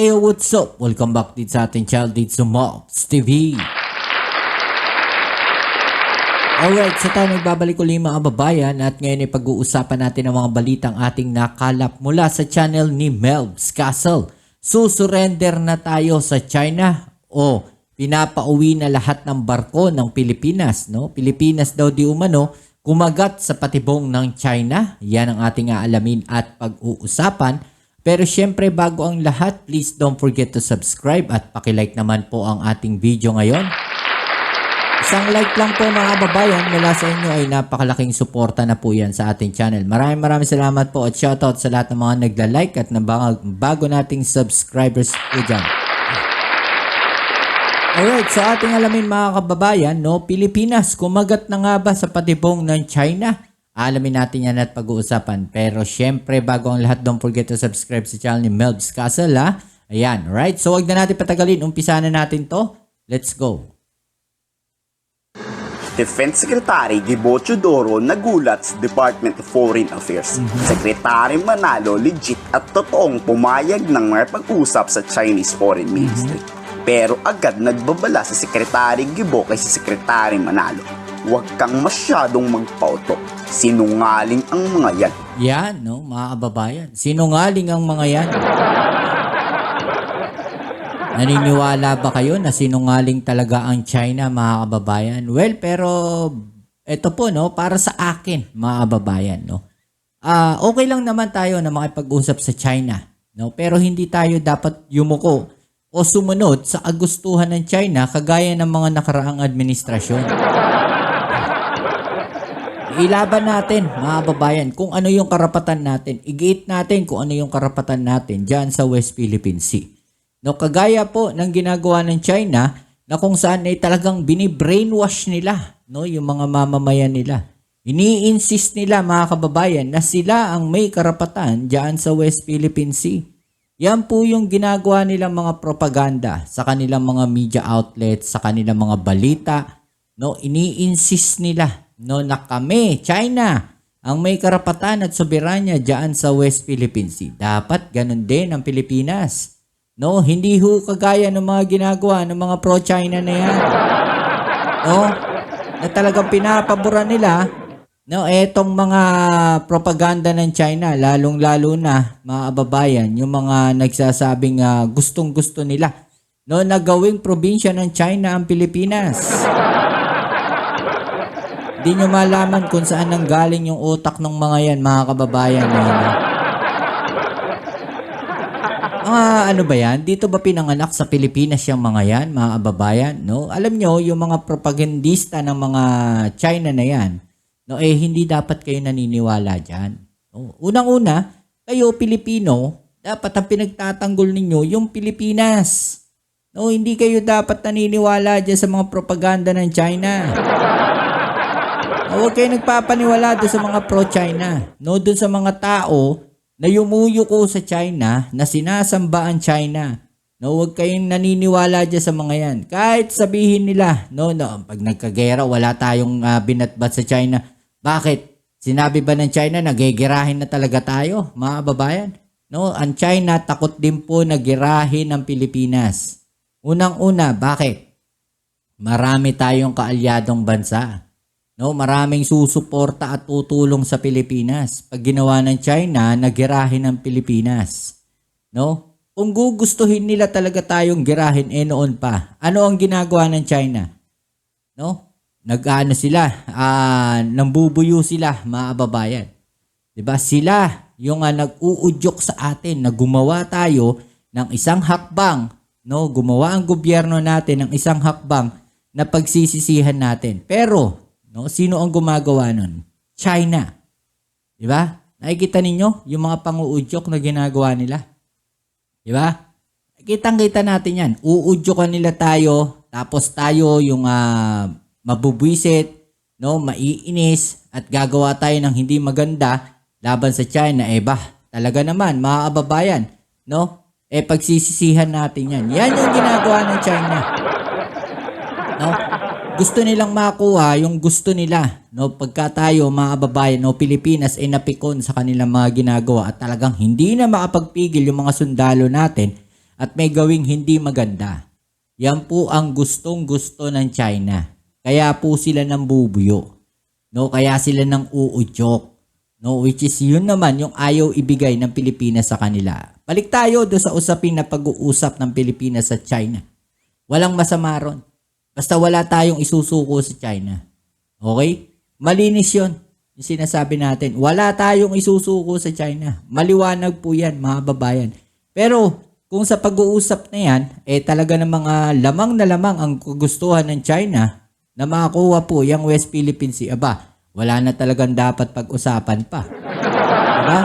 Hey, what's up? Welcome back dito sa ating channel dito sa Mobs TV. Alright, sa tayo nagbabalik ulit mga kababayan at ngayon ay pag-uusapan natin ang mga balitang ating nakalap mula sa channel ni Melb's Castle. Susurrender na tayo sa China o pinapauwi na lahat ng barko ng Pilipinas, no? Pilipinas daw di umano kumagat sa patibong ng China. Yan ang ating aalamin at pag-uusapan. Pero syempre bago ang lahat, please don't forget to subscribe at pakilike naman po ang ating video ngayon. Isang like lang po mga kababayan mula sa inyo ay napakalaking suporta na po yan sa ating channel. Maraming salamat po at shoutout sa lahat ng mga nagla-like at ng bago nating subscribers po dyan. Alright, so ating alamin mga kababayan, no, Pilipinas kumagat na nga ba sa patibong ng China? Alamin natin yan at pag-uusapan. Pero syempre, bago ang lahat, don't forget to subscribe sa channel ni Melb's Castle, ha? Ayan, right? So, wag na natin patagalin. Umpisa na natin to. Let's go. Defense Secretary Gibo Teodoro nagulat sa Department of Foreign Affairs. Secretary Manalo legit at totoong pumayag ng pag-usap sa Chinese Foreign Ministry. Pero agad nagbabala sa Secretary Gibo kay si Secretary Manalo. Huwag kang masyadong magpauto. Sinungaling ang mga yan. Yan, no, mga kababayan. Sinungaling ang mga yan. Naniniwala ba kayo na sinungaling talaga ang China, mga kababayan? Well, pero ito po, no, para sa akin, mga kababayan, no. Okay lang naman tayo na makipag-usap sa China, no, pero hindi tayo dapat yumuko o sumunod sa kagustuhan ng China kagaya ng mga nakaraang administrasyon. Ilaban natin, mga kababayan, kung ano yung karapatan natin. Igiit natin kung ano yung karapatan natin dyan sa West Philippine Sea. No, kagaya po ng ginagawa ng China na kung saan ay talagang bini-brainwash nila, no, yung mga mamamayan nila. Ini-insist nila, mga kababayan, na sila ang may karapatan dyan sa West Philippine Sea. Yan po yung ginagawa nilang mga propaganda sa kanilang mga media outlets, sa kanilang mga balita. No, ini-insist nila, no, na kami, China, ang may karapatan at soberanya diyan sa West Philippine Sea. Dapat ganun din ang Pilipinas. No, hindi ho kagaya ng mga ginagawa ng mga pro-China na yan. No, na talagang pinapaboran nila, no, etong mga propaganda ng China, lalong-lalo na mga kababayan, yung mga nagsasabing gustong-gusto nila, no, na gawing probinsya ng China ang Pilipinas. Hindi nyo malaman kung saan nanggaling yung utak ng mga yan, mga kababayan. Ano ba yan? Dito ba pinanganak sa Pilipinas yung mga yan, mga kababayan? No? Alam nyo, yung mga propagandista ng mga China na yan, no, hindi dapat kayo naniniwala dyan. No? Unang-una, kayo Pilipino, dapat ang pinagtatanggol ninyo yung Pilipinas. No? Hindi kayo dapat naniniwala dyan sa mga propaganda ng China. Huwag kayo nagpapaniwala doon sa mga pro-China. No, doon sa mga tao na yumuyuko sa China, na sinasamba ang China. No, huwag kayong naniniwala dyan sa mga yan. Kahit sabihin nila, no, pag nagkagera, wala tayong binatbat sa China. Bakit? Sinabi ba ng China na gegerahin na talaga tayo, mga kababayan? No, ang China takot din po na gerahin ang Pilipinas. Unang-una, bakit? Marami tayong kaalyadong bansa. No, maraming susuporta at tutulong sa Pilipinas. Pag ginawa ng China, nagirahin ang Pilipinas. No? Kung gugustuhin nila talaga tayong girahin, noon pa. Ano ang ginagawa ng China? No? Nag-ano sila, nambubuyo sila, mga kababayan. 'Di ba? Sila yung nag-uudyok sa atin na gumawa tayo ng isang hakbang, no? Gumawa ang gobyerno natin ng isang hakbang na pagsisisihan natin. Pero no, sino ang gumagawa nun? China. Di ba? Nakikita ninyo yung mga pang-uudyok na ginagawa nila? Di ba? Kitang-kita natin yan. Uudyokan nila tayo, tapos tayo yung mabubwisit, no, maiinis, at gagawa tayo ng hindi maganda laban sa China. Talaga naman, mga kababayan, no? Pagsisisihan natin yan. Yan yung ginagawa ng China. No? Gusto nilang makuha yung gusto nila, no, pagka tayo mga kababayan, no, Pilipinas ay napikon sa kanilang mga ginagawa at talagang hindi na makapagpigil yung mga sundalo natin at may gawing hindi maganda. Yan po ang gustong-gusto ng China. Kaya po sila nang bubuyo. No, kaya sila nang uudyok. No, which is yun naman yung ayaw ibigay ng Pilipinas sa kanila. Balik tayo do sa usapin na pag-uusap ng Pilipinas sa China. Walang masama ron. Basta wala tayong isusuko sa China. Okay? Malinis yun. Yung sinasabi natin. Wala tayong isusuko sa China. Maliwanag po yan, mga babayan. Pero kung sa pag-uusap na yan, talaga ng mga lamang na lamang ang kagustuhan ng China na makakuha po yung West Philippine Sea. Aba, wala na talagang dapat pag-usapan pa. Diba?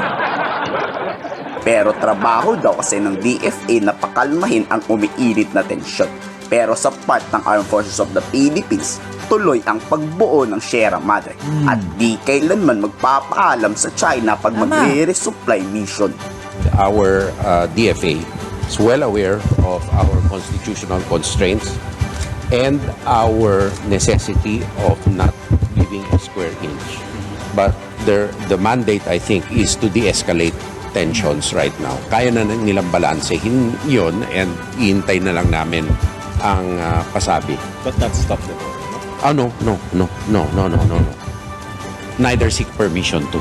Pero trabaho daw kasi ng DFA na pakalmahin ang umiinit na tensyon. Pero sa part ng Armed Forces of the Philippines, tuloy ang pagbuo ng Sierra Madre at di kailanman magpapaalam sa China pag magre-resupply mission. Our DFA is well aware of our constitutional constraints and our necessity of not leaving a square inch. But the mandate, I think, is to de-escalate tensions right now. Kaya na nilang balansehin yun and iintay na lang namin ang pasabi. But not stop the war, no? No. Neither seek permission to.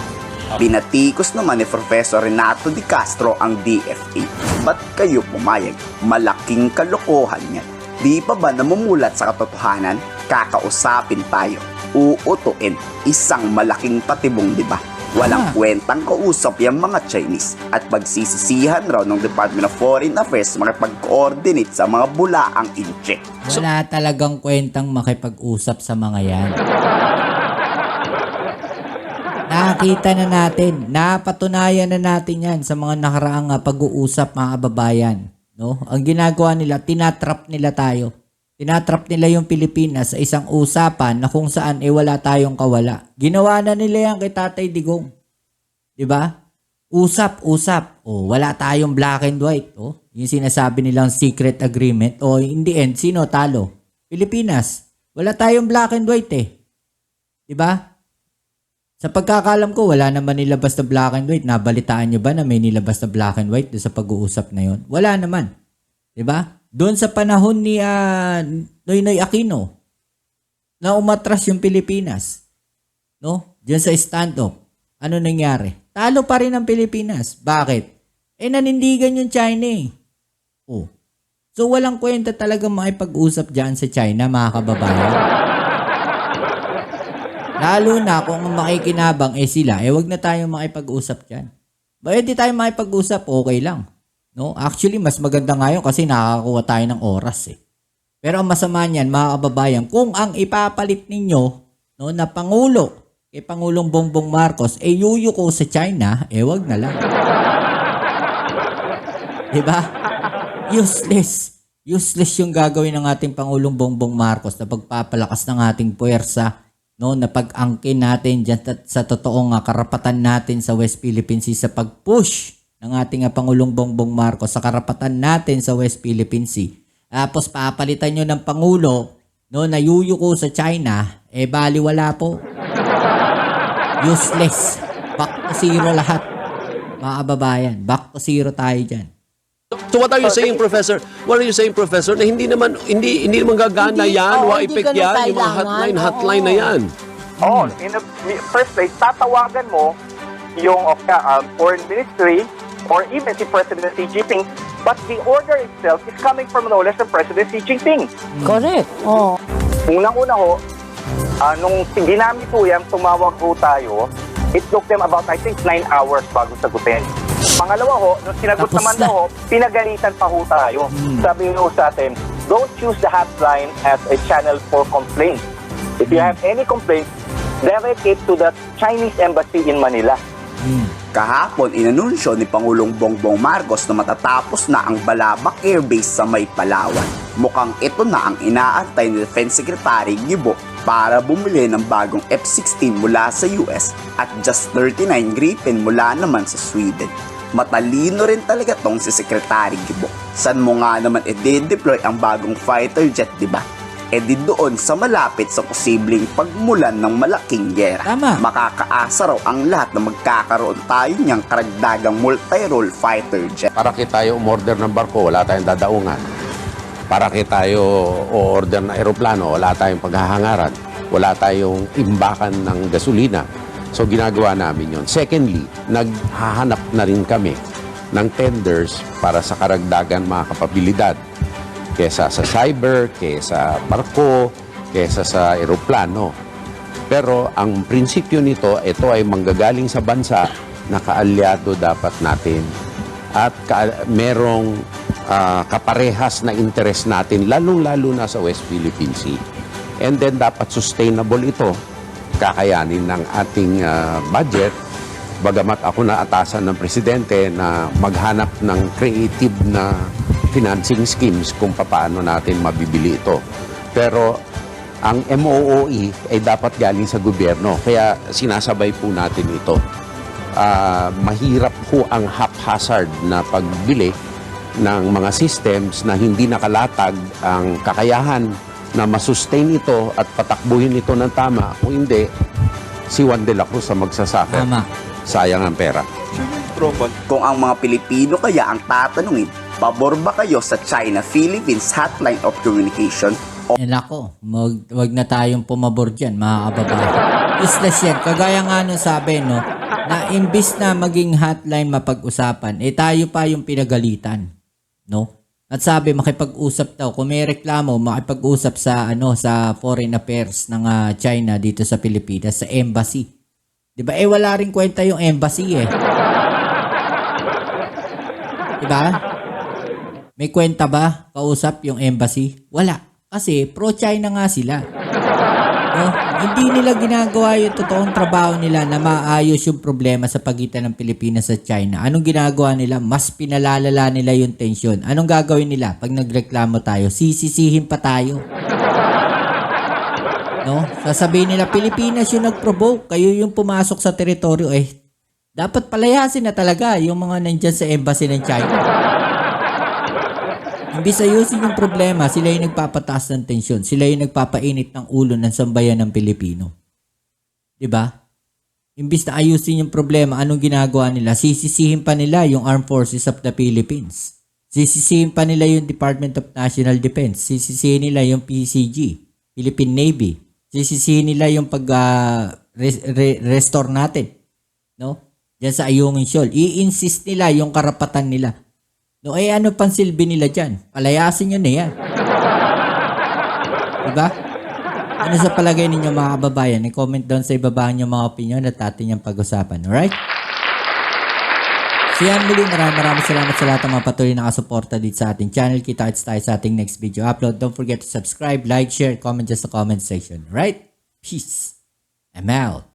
Pinatikos naman ni Professor Renato de Castro ang DFA. Ba't kayo pumayag? Malaking kalokohan yan. Di pa ba namumulat sa katotohanan? Kakausapin tayo. Uutuin. Isang malaking patibong, di ba? Walang kwentang kausap yung mga Chinese at pagsisisihan raw ng Department of Foreign Affairs makipag-coordinate sa mga bulaang inche. Wala talagang kwentang makipag-usap sa mga yan. Nakita na natin, napatunayan na natin yan sa mga nakaraang pag-uusap, mga kababayan. No? Ang ginagawa nila, tinatrap nila tayo. Tinatrap nila yung Pilipinas sa isang usapan na kung saan wala tayong kawala. Ginawa na nila yan kay Tatay Digong. Diba? Usap. Wala tayong black and white. Yung sinasabi nilang secret agreement. In the end, sino talo? Pilipinas. Wala tayong black and white Diba? Sa pagkakalam ko, wala naman nilabas na black and white. Nabalitaan nyo ba na may nilabas na black and white doon sa pag-uusap na yun? Wala naman. Diba? Doon sa panahon ni Noynoy Aquino na umatras yung Pilipinas, no? Diyan sa stand-up, ano nangyari? Talo pa rin ang Pilipinas. Bakit? Nanindigan yung China So walang kwenta talaga makipag-usap dyan sa China, mga kababayan. Lalo na kung makikinabang sila, wag na tayong makipag-usap dyan. Di tayo makipag-usap, okay lang. No, actually mas maganda ngayon kasi nakakakuha tayo ng oras Pero ang masama niyan, mga kababayan, kung ang ipapalit ninyo na pangulo kay Pangulong Bongbong Marcos yuyuko sa China, wag na lang. 'Di ba? Useless yung gagawin ng ating Pangulong Bongbong Marcos na pagpapalakas ng ating puwersa, na pag-angkin natin dyan sa totoong karapatan natin sa West Philippine Sea, sa pag-push ng ating Pangulong Bongbong Marcos sa karapatan natin sa West Philippine Sea. Tapos papalitan nyo ng Pangulo na yuyuko sa China, baliwala po. Useless. Back to zero lahat. Mga kababayan, back to zero tayo dyan. So what are you saying, Professor? What are you saying, Professor? Na hindi naman gagana yan, waipik yan, yung mga hotline na yan. In the first place, tatawagan mo yung foreign ministry or even si President Xi Jinping, but the order itself is coming from no less than President Xi Jinping. Correct. Unang-una nung ginamit po yan, tumawag po tayo, it took them about, I think, 9 hours bago sagutin. Pangalawa nung sinagot Tapos naman pinagalitan pa tayo. Sabi sa atin, don't use the hotline as a channel for complaints. If you have any complaints, direct it to the Chinese Embassy in Manila. Kahapon, inanunsyo ni Pangulong Bongbong Marcos na matatapos na ang Balabac Air Base sa May Palawan. Mukhang ito na ang inaantay ni Defense Secretary Gibo para bumili ng bagong F-16 mula sa US at just 39 Gripen mula naman sa Sweden. Matalino rin talaga tong si Secretary Gibo. San mo nga naman i-deploy ang bagong fighter jet, diba? di doon sa malapit sa posibleng pagmulan ng malaking gera. Tama. Makakaasa raw ang lahat na magkakaroon tayo niyang karagdagang multi-role fighter jet. Para tayo umorder ng barko, wala tayong dadaungan. Para tayo o-order ng eroplano, wala tayong paghahangaran. Wala tayong imbakan ng gasolina. So ginagawa namin yon. Secondly, naghahanap na rin kami ng tenders para sa karagdagan mga kapabilidad. Kesa sa cyber, kesa barko, kesa sa eroplano. Pero ang prinsipyo nito, ito ay manggagaling sa bansa na kaalyado dapat natin. At merong kaparehas na interest natin, lalong-lalo na sa West Philippine Sea. And then dapat sustainable ito. Kakayanin ng ating budget. Bagamat ako na atasan ng presidente na maghanap ng creative na financing schemes kung paano natin mabibili ito. Pero ang MOOE ay dapat galing sa gobyerno. Kaya sinasabay po natin ito. Mahirap po ang haphazard na pagbili ng mga systems na hindi nakalatag ang kakayahan na masustain ito at patakbuhin ito ng tama. Kung hindi, si Juan de la Cruz ang magsasuffer. Tama. Sayang ang pera. Kung ang mga Pilipino kaya ang tatanungin, pabor ba kayo sa China-Philippines Hotline of Communication o Nako, wag na tayong pumabor dyan, mga kababayan. Useless yan. Kagaya nga nung sabi, no, na imbis na maging hotline mapag-usapan, tayo pa yung pinagalitan. No? At sabi, makipag-usap daw. Kung may reklamo, makipag-usap sa, sa foreign affairs ng China dito sa Pilipinas, sa embassy. Diba? Wala rin kwenta yung embassy Diba? May kwenta ba kausap yung embassy? Wala. Kasi pro-China nga sila. No? Hindi nila ginagawa yung totoong trabaho nila na maayos yung problema sa pagitan ng Pilipinas at China. Anong ginagawa nila? Mas pinalalala nila yung tensyon. Anong gagawin nila? Pag nagreklamo tayo, sisisihin pa tayo. No? Sasabihin nila, Pilipinas yung nag-provoke. Kayo yung pumasok sa teritoryo. Dapat palayasin na talaga yung mga nandyan sa embassy ng China. Imbis ayusin yung problema, sila yung nagpapataas ng tensyon. Sila yung nagpapainit ng ulo ng sambayan ng Pilipino. Diba? Imbis na ayusin yung problema, anong ginagawa nila? Sisisihin pa nila yung Armed Forces of the Philippines. Sisisihin pa nila yung Department of National Defense. Sisisihin nila yung PCG, Philippine Navy. Sisisihin nila yung pag-restore natin. No? Diyan sa Ayungin Shoal. I-insist nila yung karapatan nila. No, ano pang silbi nila dyan? Palayasin nyo na yan. Diba? Ano sa palagay ninyo mga kababayan? I-comment down sa ibaba nyo mga opinion at atin yung pag-usapan. Alright? So yan muli, maraming salamat sa lahat ng mga patuloy na kasuporta dito sa ating channel. Kita-kits tayo sa ating next video upload. Don't forget to subscribe, like, share, comment just sa comment section. Alright? Peace. I'm out.